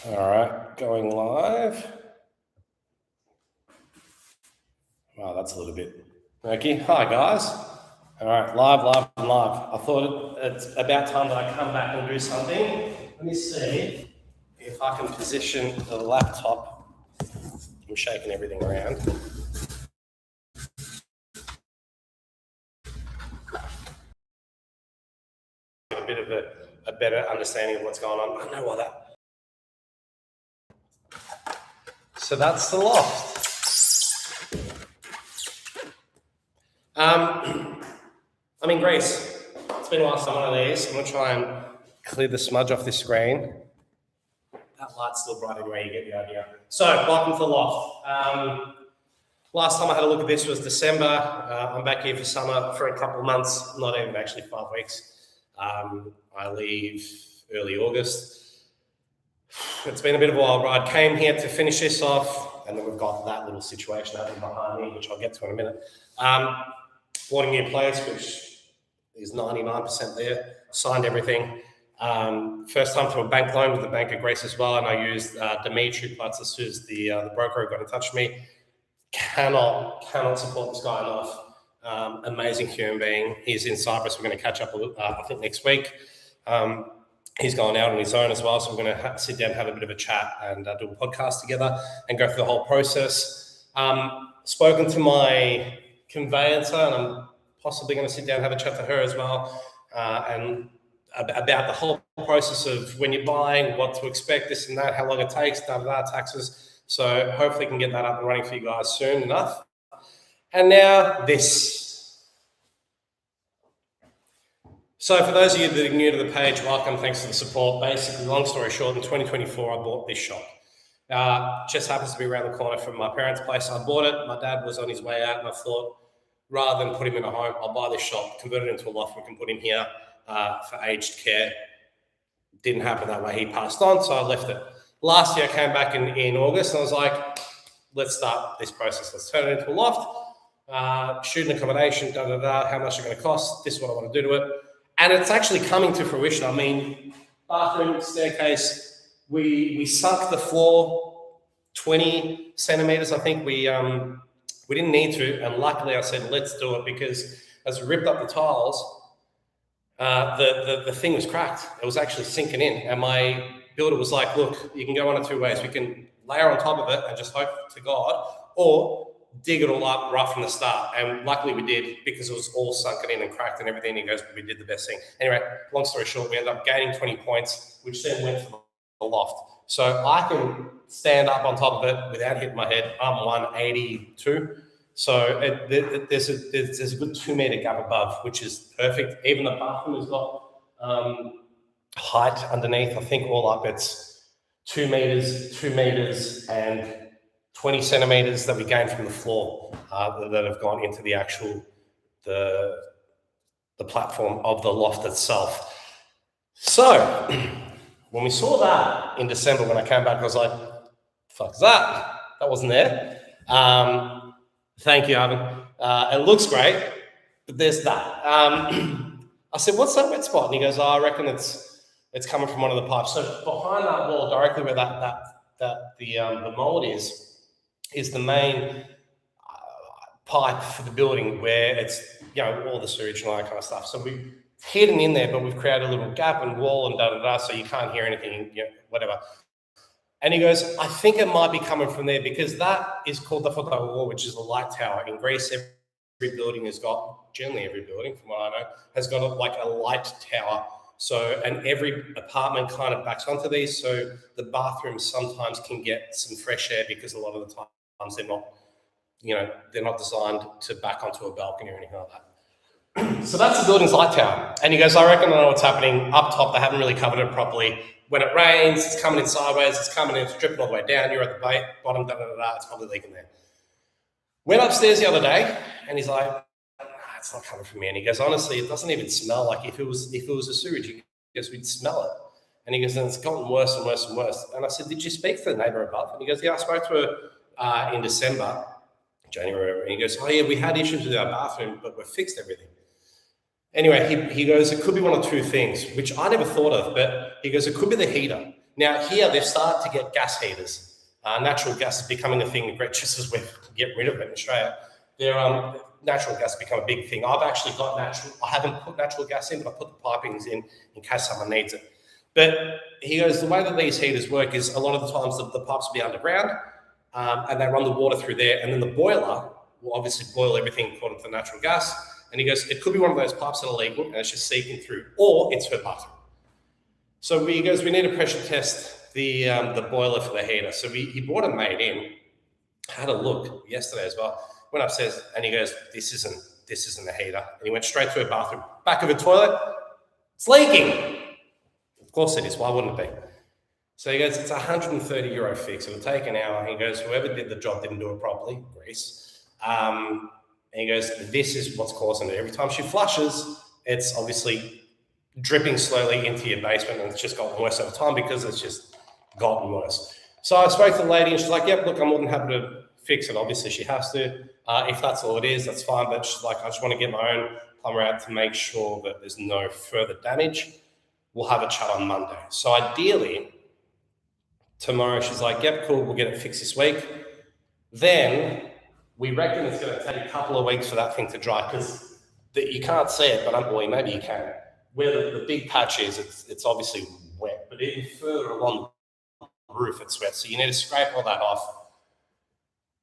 All right, going live. Wow, that's a little bit murky. Hi, guys. All right, live. I thought it's about time that I come back and do something. Let me see if I can position the laptop. I'm shaking everything around. A bit of a better understanding of what's going on. I know why that. So that's the loft. I'm in Greece. It's been a while since one of these. I'm going to try and clear the smudge off this screen. That light's still bright anyway, you get the idea. So, welcome to the Loft. Last time I had a look at this was December. I'm back here for summer for a couple of months, not even actually 5 weeks. I leave early August. It's been a bit of a wild ride. Came here to finish this off, and then we've got that little situation happening behind me, which I'll get to in a minute. Bought a new place, which is 99% there. Signed everything. First time through a bank loan with the Bank of Greece as well, and I used Dimitri Platsis, who's the broker who got in touch with me. Cannot support this guy enough. Amazing human being. He's in Cyprus. We're going to catch up, I think, next week. He's going out on his own as well, so we're going to sit down and have a bit of a chat and do a podcast together and go through the whole process. Spoken to my conveyancer, and I'm possibly going to sit down and have a chat to her as well, and about the whole process of when you're buying, what to expect, this and that, how long it takes, taxes. So hopefully can get that up and running for you guys soon enough. And now this. So for those of you that are new to the page, welcome, thanks for the support. Basically, long story short, in 2024, I bought this shop. Just happens to be around the corner from my parents' place. I bought it. My dad was on his way out, and I thought, rather than put him in a home, I'll buy this shop, convert it into a loft. We can put him here for aged care. Didn't happen that way. He passed on, so I left it. Last year, I came back in August, and I was like, let's start this process. Let's turn it into a loft, student accommodation, how much it's going to cost. This is what I want to do to it. And it's actually coming to fruition. I mean, bathroom, staircase, we sunk the floor 20 centimeters. I think we didn't need to, and luckily I said, let's do it, because as we ripped up the tiles, the thing was cracked. It was actually sinking in, and my builder was like, look, you can go one of two ways. We can layer on top of it and just hope to God, or dig it all up right from the start. And luckily we did, because it was all sunken in and cracked and everything. He goes, we did the best thing. Anyway, long story short, we ended up gaining 20 points, which then went for the loft. So I can stand up on top of it without hitting my head. I'm 182. So there's a good 2 meter gap above, which is perfect. Even the bathroom has got height underneath. I think all up it's 2 meters and 20 centimeters that we gained from the floor that have gone into the actual the platform of the loft itself. So when we saw that in December, when I came back, I was like, fuck is that? That wasn't there. Thank you, Ivan. It looks great, but there's that. I said, what's that wet spot? And he goes, I reckon it's coming from one of the pipes. So behind that wall, directly where the mold is the main pipe for the building, where it's, all the sewage and all that kind of stuff. So we've hidden in there, but we've created a little gap and wall and so you can't hear anything, whatever. And he goes, I think it might be coming from there, because that is called the photo wall, which is a light tower. In Greece, every building has got, generally every building, from what I know, has got a light tower. So, and every apartment kind of backs onto these. So the bathrooms sometimes can get some fresh air, because a lot of the times they're not designed to back onto a balcony or anything like that. So that's the building's light tower. And he goes, I reckon I know what's happening up top. They haven't really covered it properly. When it rains, it's coming in sideways, it's coming in, it's dripping all the way down. You're at the bottom, it's probably leaking there. Went upstairs the other day, and he's like, it's not coming from me. And he goes, honestly, it doesn't even smell like if it was a sewage. He goes, we'd smell it. And he goes, and it's gotten worse and worse and worse. And I said, did you speak to the neighbour above? And he goes, yeah, I spoke to her in December, January. And he goes, oh yeah, we had issues with our bathroom, but we fixed everything. Anyway, he goes, it could be one of two things, which I never thought of, but he goes, it could be the heater. Now here they've started to get gas heaters. Natural gas is becoming a thing, just as we're getting rid of it in Australia. Natural gas become a big thing. I've actually got I haven't put natural gas in, but I put the pipings in case someone needs it. But he goes, the way that these heaters work is a lot of the times the pipes will be underground, and they run the water through there, and then the boiler will obviously boil everything according to the natural gas. And he goes, it could be one of those pipes that are leaking and it's just seeping through, or it's her bathroom. So he goes, we need to pressure test the boiler for the heater. So he brought a mate in, had a look yesterday as well, went upstairs, and he goes, this isn't a heater. And he went straight to her bathroom, back of her toilet, it's leaking. Of course it is, why wouldn't it be? So he goes, it's a €130 fix. It'll take an hour. He goes, whoever did the job didn't do it properly, Greece. And he goes, this is what's causing it. Every time she flushes, it's obviously dripping slowly into your basement, and it's just gotten worse over time because it's just gotten worse. So I spoke to the lady, and she's like, yep, look, I'm more than happy to fix it. Obviously she has to. If that's all it is, that's fine. But she's like, I just want to get my own plumber out to make sure that there's no further damage. We'll have a chat on Monday. So ideally, tomorrow she's like, yep, cool, we'll get it fixed this week. Then we reckon it's going to take a couple of weeks for that thing to dry, because you can't see it, but maybe you can. Where the big patch is, it's obviously wet, but even further along the roof, it's wet. So you need to scrape all that off.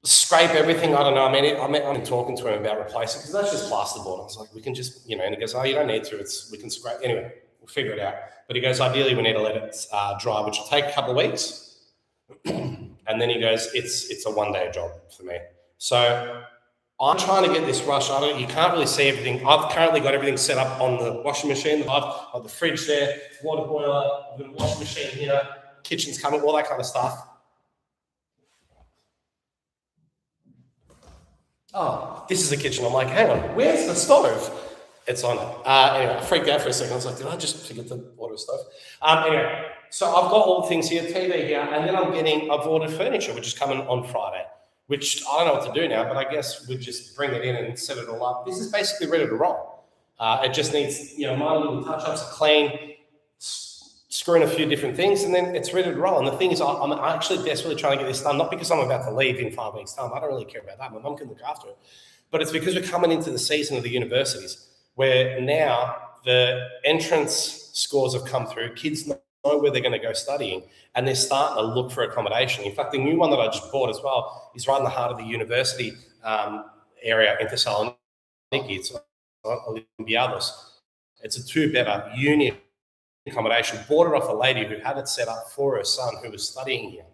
Scrape everything. I don't know. I'm talking to him about replacing, because that's just plasterboard. I was like, we can just, and he goes, oh, you don't need to. We can scrape. Anyway, we'll figure it out. But he goes, ideally, we need to let it dry, which will take a couple of weeks. And then he goes, it's a one-day job for me. So I'm trying to get this rush. You can't really see everything. I've currently got everything set up on the washing machine. I've got the fridge there, water boiler, I've got a washing machine here, kitchen's coming, all that kind of stuff. Oh, this is the kitchen. I'm like, hang on, where's the stove? It's on. Anyway, I freaked out for a second. I was like, did I just forget the water stove? Anyway, so I've got all the things here, TV here, and then I've ordered furniture, which is coming on Friday, which I don't know what to do now, but I guess we just bring it in and set it all up. This is basically ready to roll. It just needs, minor little touch-ups, clean, screw in a few different things, and then it's ready to roll. And the thing is, I'm actually desperately trying to get this done, not because I'm about to leave in 5 weeks' time. I don't really care about that. My mum can look after it. But it's because we're coming into the season of the universities, where now the entrance scores have come through. Kids know where they're going to go studying, and they're starting to look for accommodation. In fact, the new one that I just bought as well is right in the heart of the university area in Thessaloniki. It's Olympiados. It's a two-bedder uni accommodation. Bought it off a lady who had it set up for her son who was studying here.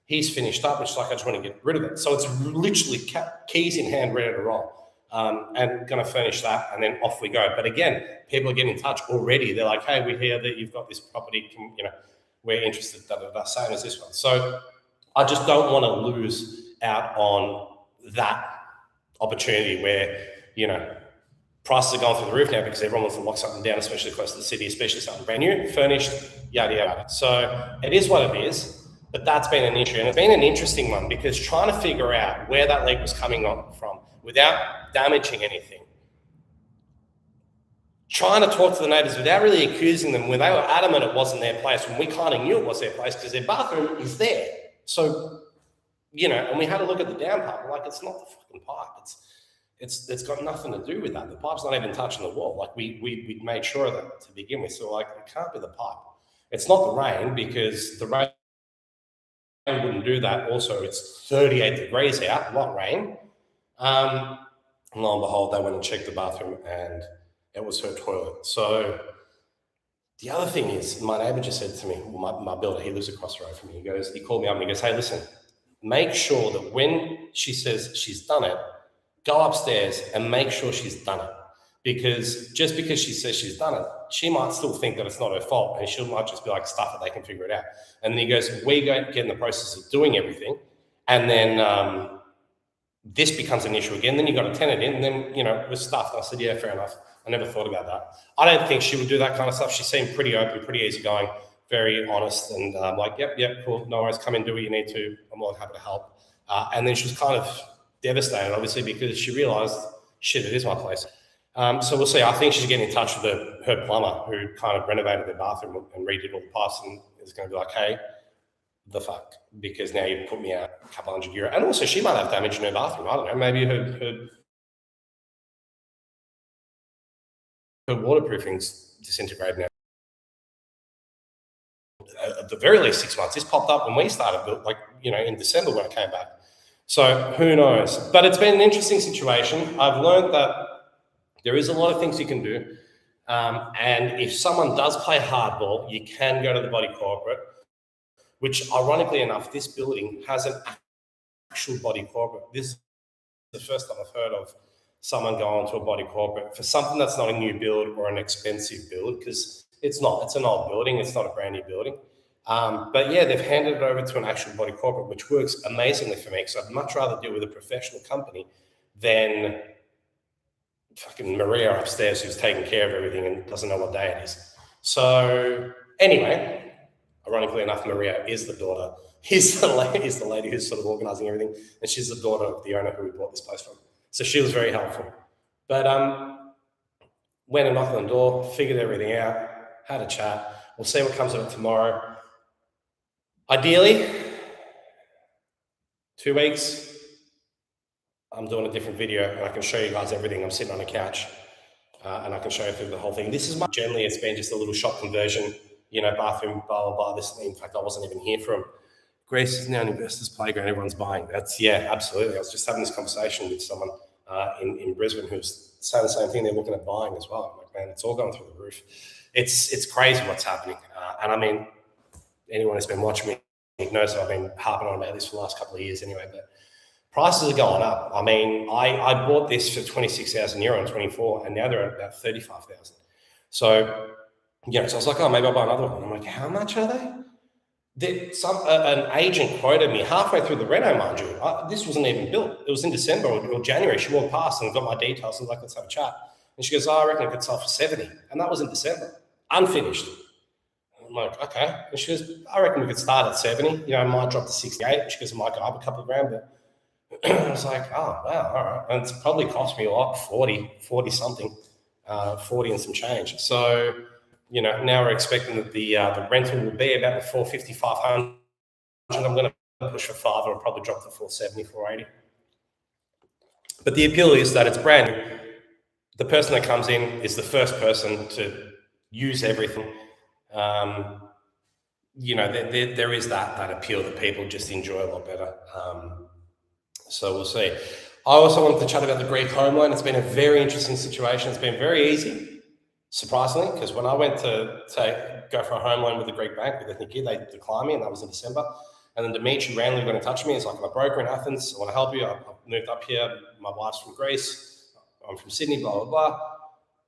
He's finished up, and she's like, I just want to get rid of it. So it's literally keys in hand, ready to roll. And going to furnish that, and then off we go. But again, people are getting in touch already. They're like, hey, we hear that you've got this property, we're interested, same as this one. So I just don't want to lose out on that opportunity where, prices are going through the roof now because everyone wants to lock something down, especially close to the city, especially something brand new, furnished, yada, yada. So it is what it is, but that's been an issue. And it's been an interesting one because trying to figure out where that leak was coming on from without damaging anything, trying to talk to the neighbours without really accusing them when they were adamant it wasn't their place, when we kind of knew it was their place because their bathroom is there. So, and we had a look at the down pipe. We're like, it's not the fucking pipe. It's got nothing to do with that. The pipe's not even touching the wall. Like we made sure of that to begin with. So like, it can't be the pipe. It's not the rain because the rain wouldn't do that. Also, it's 38 degrees out, not rain. And lo and behold, they went and checked the bathroom and it was her toilet. So the other thing is, my neighbour just said to me, well, my builder, he lives across the road from me. He called me up and he goes, hey, listen, make sure that when she says she's done it, go upstairs and make sure she's done it. Because just because she says she's done it, she might still think that it's not her fault and she might just be like, stuff it, they can figure it out. And then he goes, we get in the process of doing everything. And then this becomes an issue again. Then you got a tenant in and then, it was stuffed. And I said, yeah, fair enough. I never thought about that. I don't think she would do that kind of stuff. She seemed pretty open, pretty easygoing, very honest. And like, yep, cool. No worries. Come in, do what you need to. I'm more than happy to help. And then she was kind of devastated, obviously, because she realized, shit, it is my place. So we'll see. I think she's getting in touch with her plumber who kind of renovated their bathroom and redid all the pipes. And is going to be like, hey, the fuck, because now you put me out a couple €100. And also she might have damage in her bathroom. I don't know, maybe her waterproofing's disintegrated now. At the very least 6 months. This popped up when we started, like, in December when it came back. So who knows? But it's been an interesting situation. I've learned that there is a lot of things you can do. And if someone does play hardball, you can go to the body corporate, which ironically enough, this building has an actual body corporate. This is the first time I've heard of someone going to a body corporate for something that's not a new build or an expensive build, because it's not. It's an old building. It's not a brand new building. But yeah, they've handed it over to an actual body corporate, which works amazingly for me, because I'd much rather deal with a professional company than fucking Maria upstairs who's taking care of everything and doesn't know what day it is. So anyway, ironically enough, Maria is the daughter. He's the lady who's sort of organising everything, and she's the daughter of the owner who we bought this place from. So she was very helpful. But went and knocked on the door, figured everything out, had a chat. We'll see what comes of it tomorrow. Ideally, 2 weeks, I'm doing a different video and I can show you guys everything. I'm sitting on a couch and I can show you through the whole thing. This is generally, it's been just a little shop conversion, bathroom, blah, blah, blah. This, in fact, I wasn't even here from. Greece is now an investors' playground. Everyone's buying. Yeah, absolutely. I was just having this conversation with someone in Brisbane who's saying the same thing. They're looking at buying as well. I'm like, man, it's all going through the roof. It's crazy what's happening. And I mean, anyone who's been watching me knows that I've been harping on about this for the last couple of years anyway, but prices are going up. I mean, I bought this for €26,000 in 24, and now they're at about 35,000. So, so I was like, oh, maybe I'll buy another one. I'm like, how much are they? An agent quoted me halfway through the reno, mind you. This wasn't even built. It was in December or January. She walked past and got my details and was like, let's have a chat. And she goes, I reckon it could sell for 70. And that was in December, unfinished. I'm like, okay. And she goes, I reckon we could start at 70. I might drop to 68. She goes, I might go up a couple of grand. But I was like, oh, wow, all right. And it's probably cost me a lot, 40 something, 40 and some change. So, now we're expecting that the rental will be about the 450, 500. I'm going to push for 5, or I'll probably drop to 470, 480. But the appeal is that it's brand new. The person that comes in is the first person to use everything. There is that appeal that people just enjoy a lot better. So we'll see. I also wanted to chat about the Greek home loan. It's been a very interesting situation. It's been very easy, surprisingly, because when I went to go for a home loan with the Greek bank, with Ethnic, they declined me, and that was in December. And then Dimitri randomly got in touch with me. He's like, I'm a broker in Athens. I want to help you. I've moved up here. My wife's from Greece. I'm from Sydney, blah, blah, blah.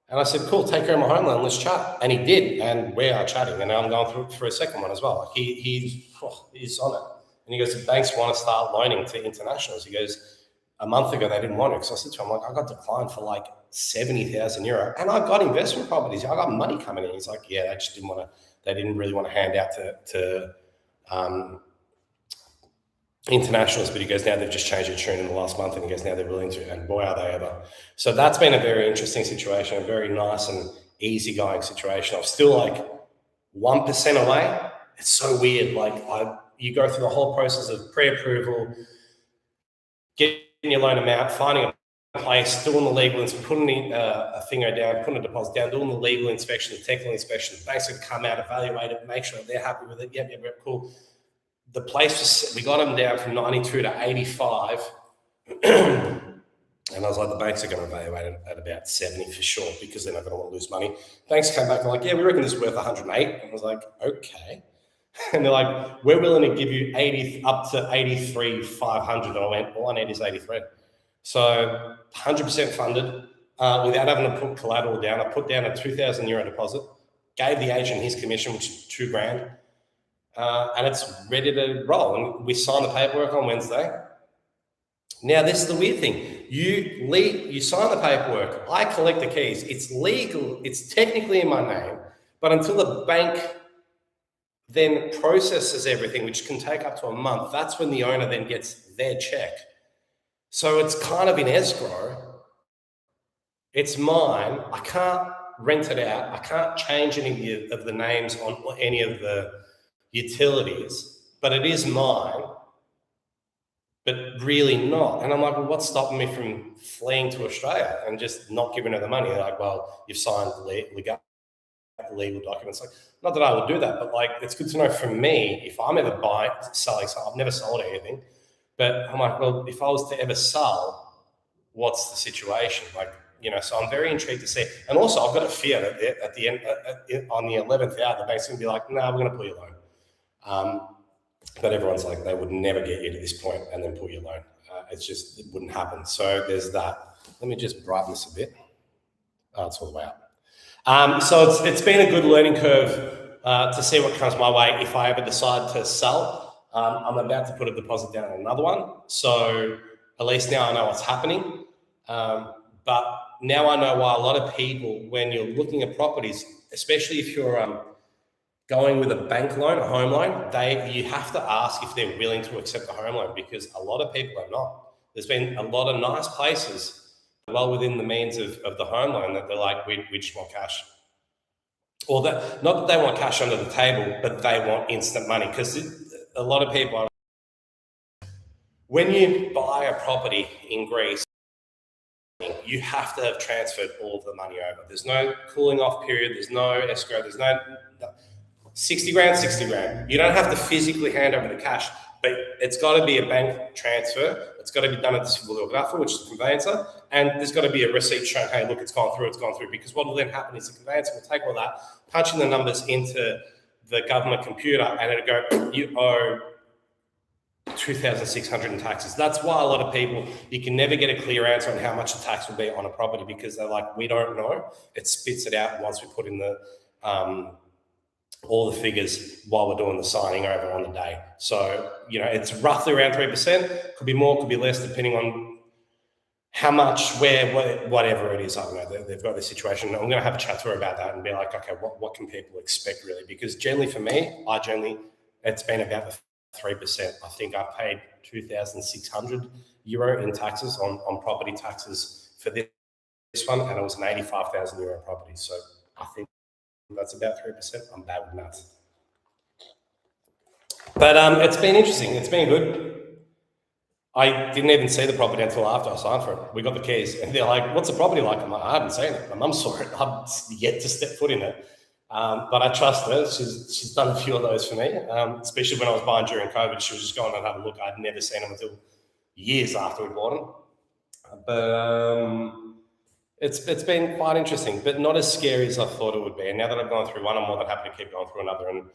And I said, cool, take care of my home loan. Let's chat. And he did. And we are chatting. And now I'm going through a second one as well. Like he's on it. And he goes, the banks want to start loaning to internationals. He goes, a month ago, they didn't want it. So I said to him, I got declined for like €70,000. And I've got investment properties. I got money coming in. He's like, yeah, they didn't really want to hand out to internationals, but he goes, now they've just changed their tune in the last month, and he goes, now they're willing to, and boy, are they ever. So that's been a very interesting situation, a very nice and easygoing situation. I'm still like 1% away. It's so weird. Like you go through the whole process of pre-approval, getting your loan amount, finding a place, doing the legal, putting a finger down, putting a deposit down, doing the legal inspection, the technical inspection. The banks would come out, evaluate it, make sure they're happy with it. Yep, cool. The place we got them down from 92 to 85. And I was like, the banks are going to evaluate it at about 70 for sure, because they're not going to want to lose money. Banks came back and like, yeah, we reckon this is worth 108. And I was like, okay. And they're like, we're willing to give you 80 up to 83,500. And I went, all I need is 83. So 100% funded without having to put collateral down. I put down a €2,000 deposit, gave the agent his commission, which is $2,000. And it's ready to roll. And we signed the paperwork on Wednesday. Now, this is the weird thing. You sign the paperwork. I collect the keys. It's legal. It's technically in my name. But until the bank then processes everything, which can take up to a month, that's when the owner then gets their check. So it's kind of in escrow. It's mine. I can't rent it out. I can't change any of the names on any of the utilities, but it is mine, but really not. And I'm like, well, what's stopping me from fleeing to Australia and just not giving her the money? They're like, well, you've signed legal documents. Like, not that I would do that, but like, it's good to know from me if I'm ever selling. So I've never sold anything, but I'm like, well, if I was to ever sell, what's the situation? Like, so I'm very intrigued to see. And also, I've got a fear that at the end, on the 11th hour, the bank's going to be like, no, we're going to pull your loan. But everyone's like, they would never get you to this point and then pull your loan. It wouldn't happen. So there's that. Let me just brighten this a bit. Oh, it's all the way up. So it's been a good learning curve to see what comes my way if I ever decide to sell. I'm about to put a deposit down on another one. So at least now I know what's happening. But now I know why a lot of people, when you're looking at properties, especially if you're going with a bank loan, a home loan, you have to ask if they're willing to accept a home loan, because a lot of people are not. There's been a lot of nice places well within the means of the home loan that they're like, we just want cash. Or that, not that they want cash under the table, but they want instant money. Because a lot of people are, when you buy a property in Greece, you have to have transferred all of the money over. There's no cooling off period. There's no escrow. There's no 60 grand, 60 grand. You don't have to physically hand over the cash, but it's got to be a bank transfer. It's got to be done at the civil legal, which is the conveyancer, and there's got to be a receipt showing, hey, look, it's gone through. Because what will then happen is the conveyancer will take all that, punch in the numbers into the government computer, and it'll go, you owe 2,600 in taxes. That's why a lot of people, you can never get a clear answer on how much the tax will be on a property, because they're like, we don't know. It spits it out once we put in the all the figures while we're doing the signing over on the day. So, it's roughly around 3%. Could be more, could be less, depending on how much, whatever it is. I don't know. They've got this situation. I'm going to have a chat to her about that and be like, okay, what can people expect really? Because generally for me, it's been about the 3%. I think I paid 2,600 euro in taxes on property taxes for this one, and it was an 85,000 euro property. So I think that's about 3%. I'm bad with maths. But it's been interesting. It's been good. I didn't even see the property until after I signed for it. We got the keys, and they're like, what's the property like? I'm like, I haven't seen it. My mum saw it. I'm yet to step foot in it. But I trust her. She's done a few of those for me, especially when I was buying during COVID. She was just going and have a look. I'd never seen them until years after we bought them. But it's been quite interesting, but not as scary as I thought it would be. And now that I've gone through one, I'm more than happy to keep going through another. And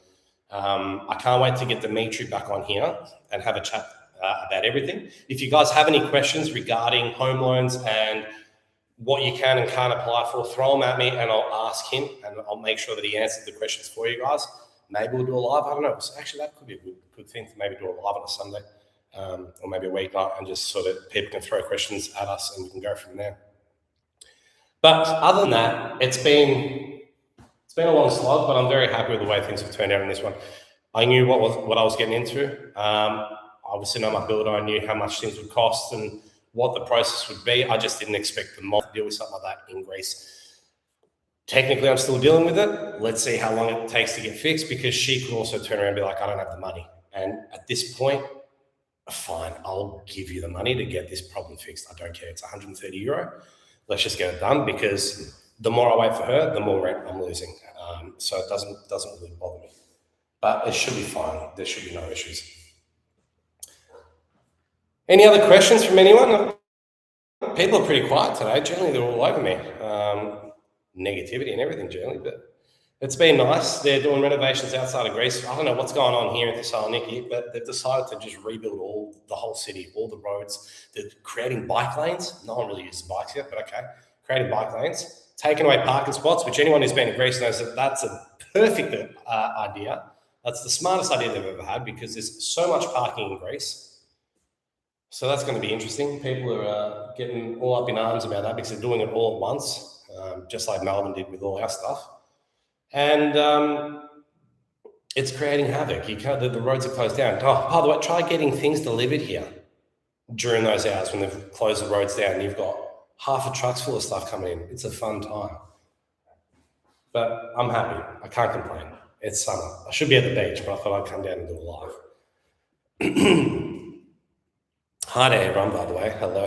I can't wait to get Dimitri back on here and have a chat about everything. If you guys have any questions regarding home loans and what you can and can't apply for, throw them at me and I'll ask him, and I'll make sure that he answers the questions for you guys. Maybe we'll do a live. I don't know. Actually, that could be a good thing to maybe do a live on a Sunday or maybe a weeknight, and just sort of people can throw questions at us and we can go from there. But other than that, it's been a long slog, but I'm very happy with the way things have turned out in this one. I knew what I was getting into. Obviously, know my builder. I knew how much things would cost and what the process would be. I just didn't expect the mob to deal with something like that in Greece. Technically, I'm still dealing with it. Let's see how long it takes to get fixed, because she could also turn around and be like, I don't have the money. And at this point, fine, I'll give you the money to get this problem fixed. I don't care. It's 130 euro. Let's just get it done, because the more I wait for her, the more rent I'm losing. So it doesn't really bother me. But it should be fine. There should be no issues. Any other questions from anyone? People are pretty quiet today. Generally, they're all over me. Negativity and everything, generally. But it's been nice. They're doing renovations outside of Greece. I don't know what's going on here in Thessaloniki, but they've decided to just rebuild the whole city, all the roads. They're creating bike lanes. No one really uses bikes yet, but okay. Creating bike lanes. Taking away parking spots, which anyone who's been to Greece knows that that's a perfect idea. That's the smartest idea they've ever had, because there's so much parking in Greece. So that's going to be interesting. People are getting all up in arms about that because they're doing it all at once, just like Melbourne did with all our stuff. And it's creating havoc. The roads are closed down. Oh, by the way, try getting things delivered here during those hours when they've closed the roads down. You've got half a truck's full of stuff coming in. It's a fun time. But I'm happy. I can't complain. It's summer. I should be at the beach, but I thought I'd come down and do a live. Hi to everyone, by the way. Hello.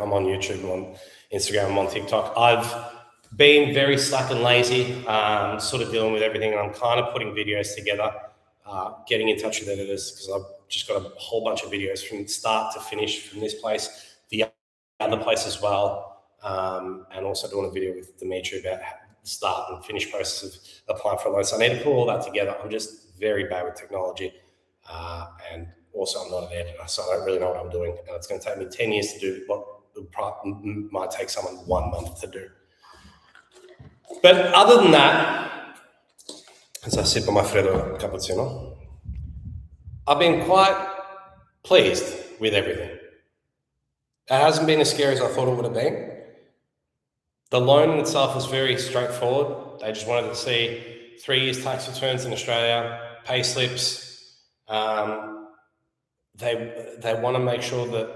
I'm on YouTube, I'm on Instagram, I'm on TikTok. I've been very slack and lazy, sort of dealing with everything, and I'm kind of putting videos together, getting in touch with editors, because I've just got a whole bunch of videos from start to finish from this place, the other place as well, and also doing a video with Dimitri about the start and finish process of applying for a loan. So I need to put all that together. I'm just very bad with technology, and also I'm not an editor, so I don't really know what I'm doing. And it's going to take me 10 years to do what might take someone 1 month to do. But other than that, as I sip on my Freddo cappuccino, I've been quite pleased with everything. It hasn't been as scary as I thought it would have been. The loan in itself was very straightforward. They just wanted to see 3 years tax returns in Australia, pay slips. They want to make sure that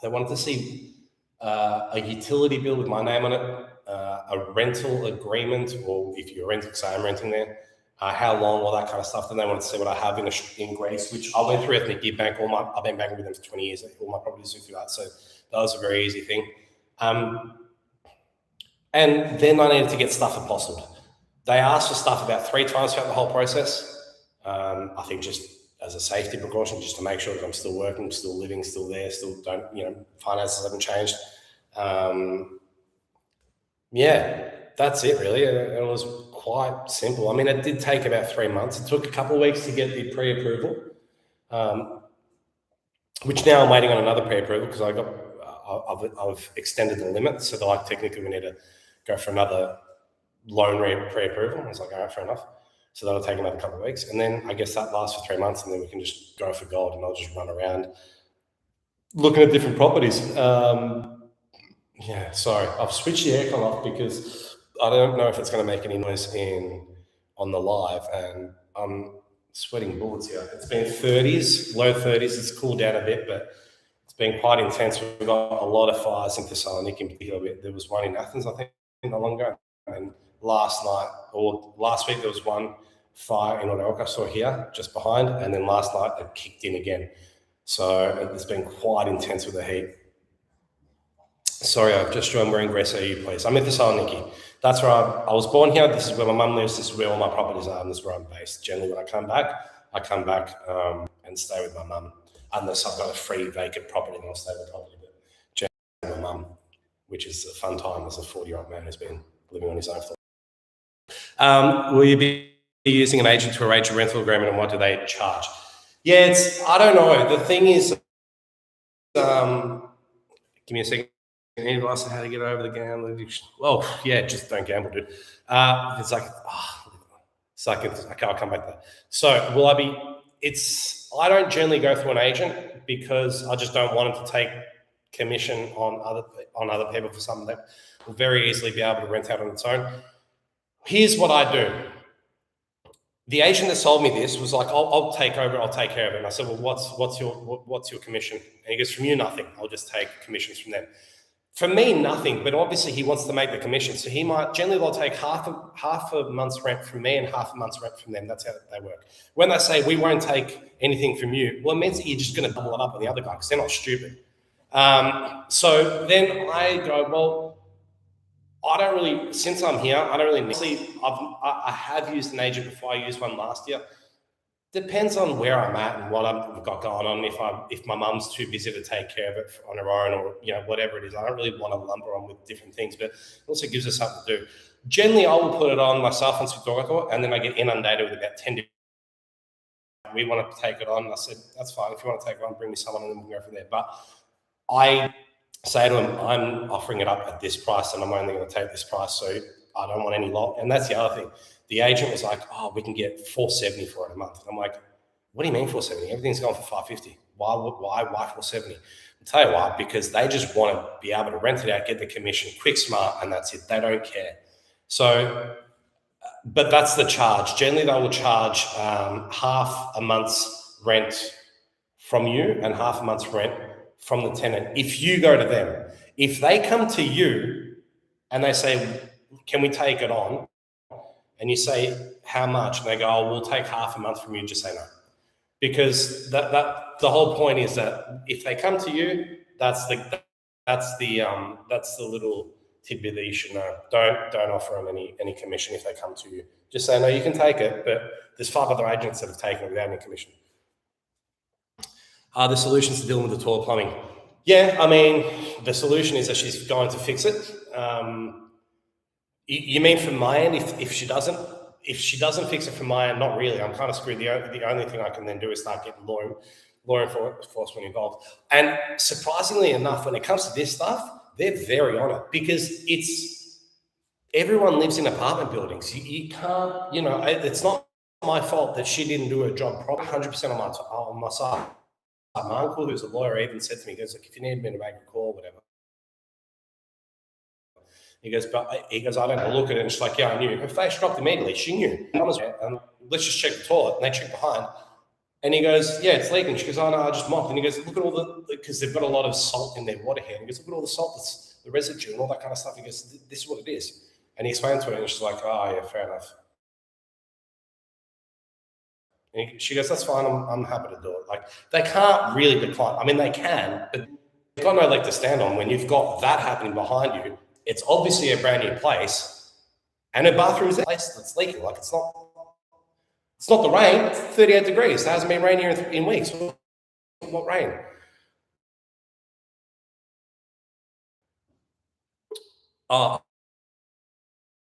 they wanted to see a utility bill with my name on it, a rental agreement, or if you're renting, say I'm renting there, how long, all that kind of stuff. Then they wanted to see what I have in Greece, which I went through Ethnic Gear Bank. I've been banking with them for 20 years. All my properties are through that, so that was a very easy thing. And then I needed to get stuff apostilled. They asked for stuff about 3 times throughout the whole process. I think just as a safety precaution, just to make sure that I'm still working, still living, still there, still don't, finances haven't changed. Yeah, that's it really. It was quite simple. I mean, it did take about 3 months. It took a couple of weeks to get the pre-approval, which now I'm waiting on another pre-approval because I've extended the limit. So they're like, technically we need to go for another loan pre-approval. I was like, all right, fair enough. So that'll take another couple of weeks. And then I guess that lasts for 3 months, and then we can just go for gold, and I'll just run around looking at different properties. Yeah, sorry, I've switched the aircon off because I don't know if it's going to make any noise on the live, and I'm sweating bullets here. It's been 30s, low 30s. It's cooled down a bit, but it's been quite intense. We've got a lot of fires in Thessaloniki in particular. There was one in Athens, I think, not long ago. And last week, there was one fire in Oreoka, I saw here, just behind. And then last night, it kicked in again. So it's been quite intense with the heat. Sorry, I've just joined. Where in Greece are you, please? I'm in Thessaloniki. That's where I was born here. This is where my mum lives. This is where all my properties are, and this is where I'm based. Generally, when I come back and stay with my mum, unless I've got a free vacant property, and I'll stay with the property. But generally, my mum, which is a fun time as a 40-year-old man who's been living on his own. Will you be using an agent to arrange a rental agreement, and what do they charge? Yeah, I don't know. The thing is, give me a second. Any advice on how to get over the gambling addiction? Well, yeah, just don't gamble, dude. It's like, okay, I'll come back to that. So will I be, I don't generally go through an agent because I just don't want them to take commission on other people for something that will very easily be able to rent out on its own. Here's what I do. The agent that sold me this was like, I'll take over, I'll take care of it. And I said, well, what's your commission? And he goes, from you, nothing. I'll just take commissions from them. For me, nothing, but obviously he wants to make the commission. So they'll take half a month's rent from me and half a month's rent from them. That's how they work. When they say, we won't take anything from you, well, it means that you're just going to double it up on the other guy because they're not stupid. So then I go, well, I don't really, since I'm here, I don't really need, I have used an agent before. I used one last year. Depends on where I'm at and what I've got going on. If my mum's too busy to take care of it on her own, or whatever it is, I don't really want to lumber on with different things. But it also gives us something to do. Generally, I will put it on myself and Sudorko, and then I get inundated with about 10 different. We want to take it on. And I said, that's fine. If you want to take it on, bring me someone, and then we'll go from there. But I say to him, I'm offering it up at this price, and I'm only going to take this price, so I don't want any lot. And that's the other thing. The agent was like, oh, we can get $470 for it a month. And I'm like, what do you mean $470? Everything's going for $550. Why $470? I'll tell you why, because they just want to be able to rent it out, get the commission, quick, smart, and that's it. They don't care. So, but that's the charge. Generally, they will charge half a month's rent from you and half a month's rent from the tenant if you go to them. If they come to you and they say, can we take it on? and you say, how much? And they go, oh, we'll take half a month from you, just say no. Because the whole point is that if they come to you, that's the little tidbit that you should know. Don't offer them any commission if they come to you. Just say, no, you can take it, but there's 5 other agents that have taken it without any commission. The solutions to dealing with the toilet plumbing. Yeah, I mean, the solution is that she's going to fix it. You mean from my end, if she doesn't fix it from my end, not really. I'm kind of screwed. The only thing I can then do is start getting law enforcement involved. And surprisingly enough, when it comes to this stuff, they're very on it, because everyone lives in apartment buildings. You can't, it's not my fault that she didn't do her job properly. 100% on my side. My uncle, who's a lawyer, even said to me, he goes, look, if you need me to make a call, whatever. He goes, I don't look at it. And she's like, yeah, I knew. Her face dropped immediately. She knew. Let's just check the toilet. And they check behind. And he goes, yeah, it's leaking. She goes, oh, no, I just mopped. And he goes, look at all because they've got a lot of salt in their water here. And he goes, look at all the salt, the residue and all that kind of stuff. He goes, this is what it is. And he explained to her, and she's like, oh, yeah, fair enough. And she goes, that's fine. I'm happy to do it. Like, they can't really decline. I mean, they can, but they've got no leg to stand on when you've got that happening behind you. It's obviously a brand new place, and her bathroom's a place that's leaking. Like, it's not the rain. It's 38 degrees. It hasn't been raining here in weeks. What rain?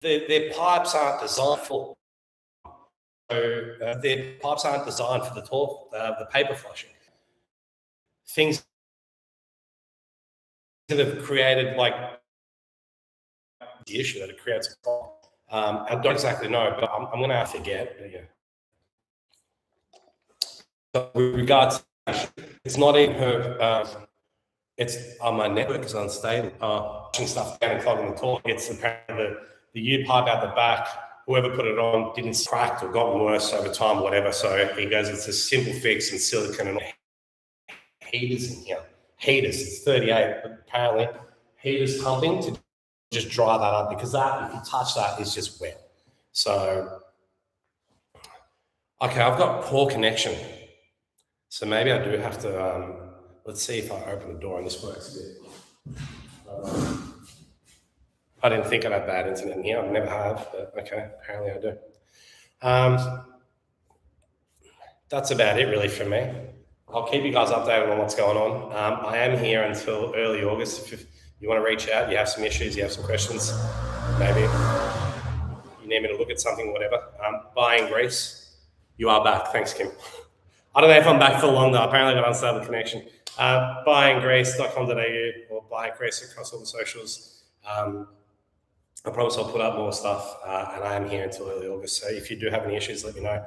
Their pipes aren't designed for. Their pipes aren't designed for the paper flushing. Things that have created like the issue that it creates a problem. I don't exactly know, but I'm going to forget. Yeah. So with regards to, it's not in her. It's on my network is unstable. Pushing stuff down and clogging the toilet. It's apparently the U pipe out the back. Whoever put it on didn't crack or gotten worse over time, whatever. So he goes, it's a simple fix and silicone and heaters in here. Heaters, it's 38, but apparently heaters pumping to just dry that up, because that, if you touch that, is just wet. So, okay, I've got poor connection. So maybe I do have to, let's see if I open the door and this works a bit. I didn't think I'd have bad internet in here. I never have, but okay, apparently I do. That's about it really for me. I'll keep you guys updated on what's going on. I am here until early August. If you want to reach out, you have some issues, you have some questions, maybe you need me to look at something, whatever. Buying Greece, you are back. Thanks, Kim. I don't know if I'm back for long though. Apparently I've got unstable connection. Buyinggreece.com.au or Buying Greece across all the socials. I promise I'll put up more stuff, and I am here until early August. So if you do have any issues, let me know.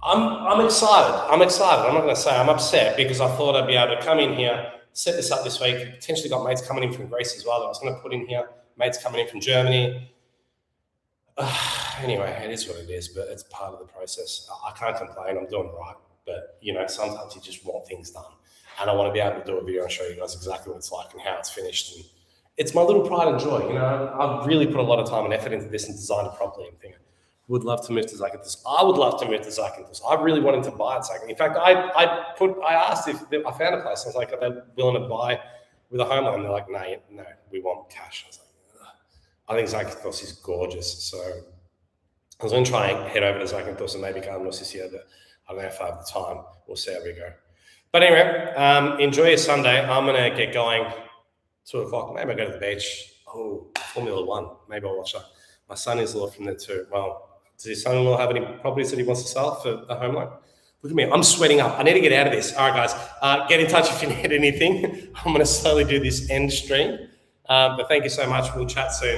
I'm excited. I'm not going to say I'm upset, because I thought I'd be able to come in here, set this up this week. Potentially got mates coming in from Greece as well that I was going to put in here. Mates coming in from Germany. Anyway, it is what it is, but it's part of the process. I can't complain. I'm doing right. But, sometimes you just want things done. And I want to be able to do a video and show you guys exactly what it's like and how it's finished. And it's my little pride and joy. I've really put a lot of time and effort into this and designed it properly and thinking, would love to move to Zakynthos. I would love to move to Zakynthos. I really wanted to buy it. In fact, I asked if I found a place. I was like, are they willing to buy with a home loan? They're like, no, we want cash. I was like, ugh. I think Zakynthos is gorgeous. So I was going to try and head over to Zakynthos and maybe Gardenos this year, but I don't know if I have the time. We'll see how we go. But anyway, enjoy your Sunday. I'm going to get going. 2:00. Maybe I'll go to the beach. Oh, Formula One. Maybe I'll watch that. My son-in-law from there too. Well, does his son-in-law have any properties that he wants to sell for a home loan? Look at me. I'm sweating up. I need to get out of this. All right, guys. Get in touch if you need anything. I'm going to slowly do this end stream. But thank you so much. We'll chat soon.